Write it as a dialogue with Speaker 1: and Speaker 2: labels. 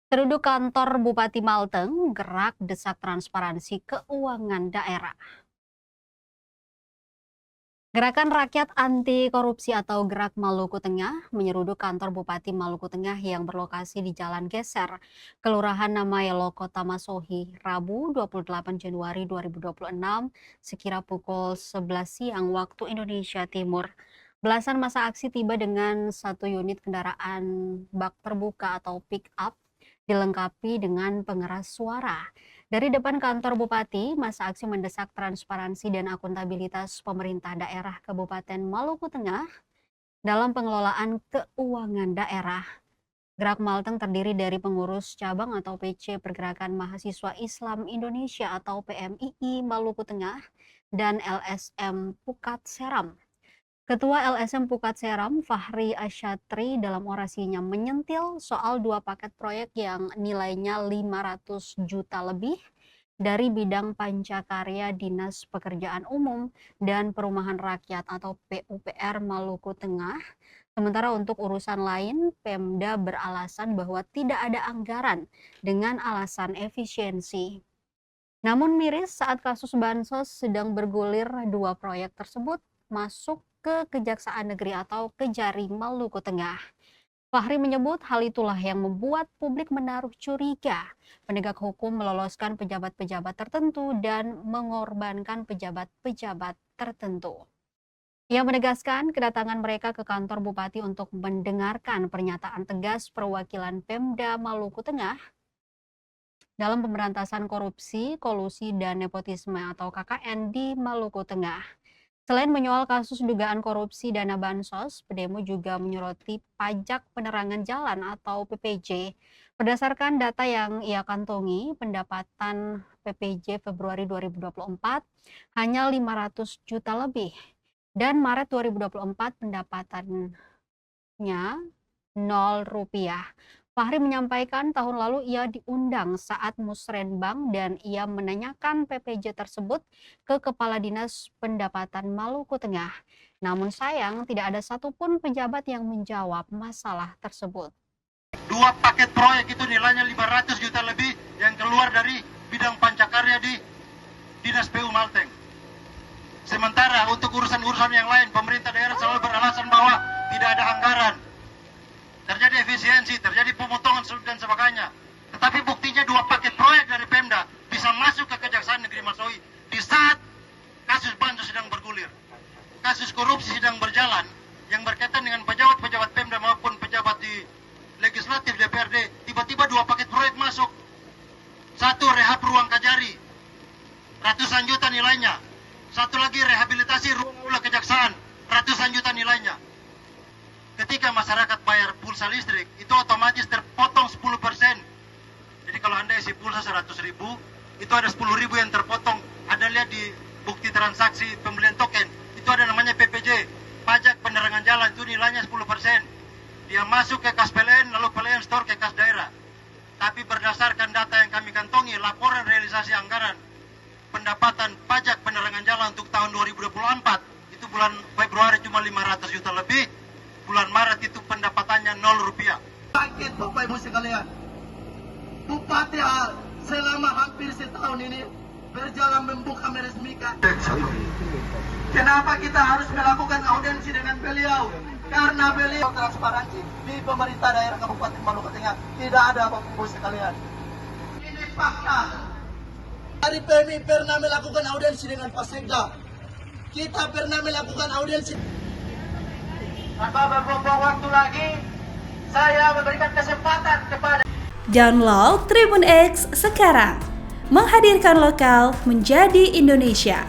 Speaker 1: Penduduk kantor Bupati Malteng gerak desak transparansi keuangan daerah. Gerakan Rakyat Anti Korupsi atau Gerak Maluku Tengah menyeruduk kantor Bupati Maluku Tengah yang berlokasi di Jalan Geser, Kelurahan Namayelo, Kota Masohi, Rabu 28 Januari 2026, sekira pukul 11 siang waktu Indonesia Timur. Belasan masa aksi tiba dengan satu unit kendaraan bak terbuka atau pick up dilengkapi dengan pengeras suara. Dari depan kantor Bupati, masa aksi mendesak transparansi dan akuntabilitas pemerintah daerah Kabupaten Maluku Tengah dalam pengelolaan keuangan daerah. Gerak Malteng terdiri dari pengurus cabang atau PC Pergerakan Mahasiswa Islam Indonesia atau PMII Maluku Tengah dan LSM Pukat Seram. Ketua LSM Pukat Seram, Fahri Asyatri, dalam orasinya menyentil soal dua paket proyek yang nilainya 500 juta lebih dari bidang pancakarya Dinas Pekerjaan Umum dan Perumahan Rakyat atau PUPR Maluku Tengah. Sementara untuk urusan lain, Pemda beralasan bahwa tidak ada anggaran dengan alasan efisiensi. Namun miris saat kasus Bansos sedang bergulir, dua proyek tersebut masuk ke Kejaksaan Negeri atau Kejari Maluku Tengah. Fahri menyebut hal itulah yang membuat publik menaruh curiga penegak hukum meloloskan pejabat-pejabat tertentu dan mengorbankan pejabat-pejabat tertentu. Ia menegaskan kedatangan mereka ke kantor Bupati untuk mendengarkan pernyataan tegas perwakilan Pemda Maluku Tengah dalam pemberantasan korupsi, kolusi, dan nepotisme atau KKN di Maluku Tengah. Selain menyoal kasus dugaan korupsi dana bansos, pendemo juga menyoroti pajak penerangan jalan atau PPJ. Berdasarkan data yang ia kantongi, pendapatan PPJ Februari 2024 hanya 500 juta lebih. Dan Maret 2024 pendapatannya 0 rupiah. Fahri menyampaikan tahun lalu ia diundang saat musrenbang dan ia menanyakan PPJ tersebut ke Kepala Dinas Pendapatan Maluku Tengah. Namun sayang tidak ada satupun pejabat yang menjawab masalah tersebut.
Speaker 2: Dua paket proyek itu nilainya 500 juta lebih yang keluar dari bidang pancakarya di Dinas PU Malteng. Sementara untuk urusan-urusan yang lain, pemerintah daerah selalu beralasan bahwa tidak ada anggaran. Terjadi efisiensi, terjadi pemotongan dan sebagainya. Tetapi buktinya dua paket proyek dari Pemda bisa masuk ke Kejaksaan Negeri Masohi di saat kasus Bansos sedang bergulir. Kasus korupsi sedang berjalan yang berkaitan dengan pejabat-pejabat Pemda maupun pejabat di legislatif DPRD. Tiba-tiba dua paket proyek masuk. Satu rehab ruang Kajari, ratusan juta nilainya. Satu lagi rehabilitasi ruang aula kejaksaan, ratusan juta nilainya. Ketika masyarakat bayar pulsa listrik, itu otomatis terpotong 10%. Jadi kalau Anda isi pulsa 100.000, itu ada 10.000 yang terpotong. Anda lihat di bukti transaksi pembelian token, itu ada namanya PPJ, pajak penerangan jalan, itu nilainya 10%. Dia masuk ke kas PLN, lalu PLN store ke kas daerah. Tapi berdasarkan data yang kami kantongi, laporan realisasi anggaran pendapatan pajak penerangan jalan untuk tahun 2024, itu bulan Februari cuma 500 juta lebih, bulan Maret itu pendapatannya 0 rupiah.
Speaker 3: Sakit Bapak Ibu sekalian. Bupati selama hampir setahun ini berjalan membuka meresmikan. Kenapa kita harus melakukan audiensi dengan beliau? Karena beliau transparansi di pemerintah daerah Kabupaten Maluku Tengah. Tidak ada Bapak Ibu sekalian. Ini fakta. Dari PMI pernah melakukan audiensi dengan Pak Sekda. Kita pernah melakukan audiensi. Tanpa berbuang waktu lagi, saya memberikan kesempatan kepada
Speaker 4: Download Tribun X sekarang, menghadirkan lokal menjadi Indonesia.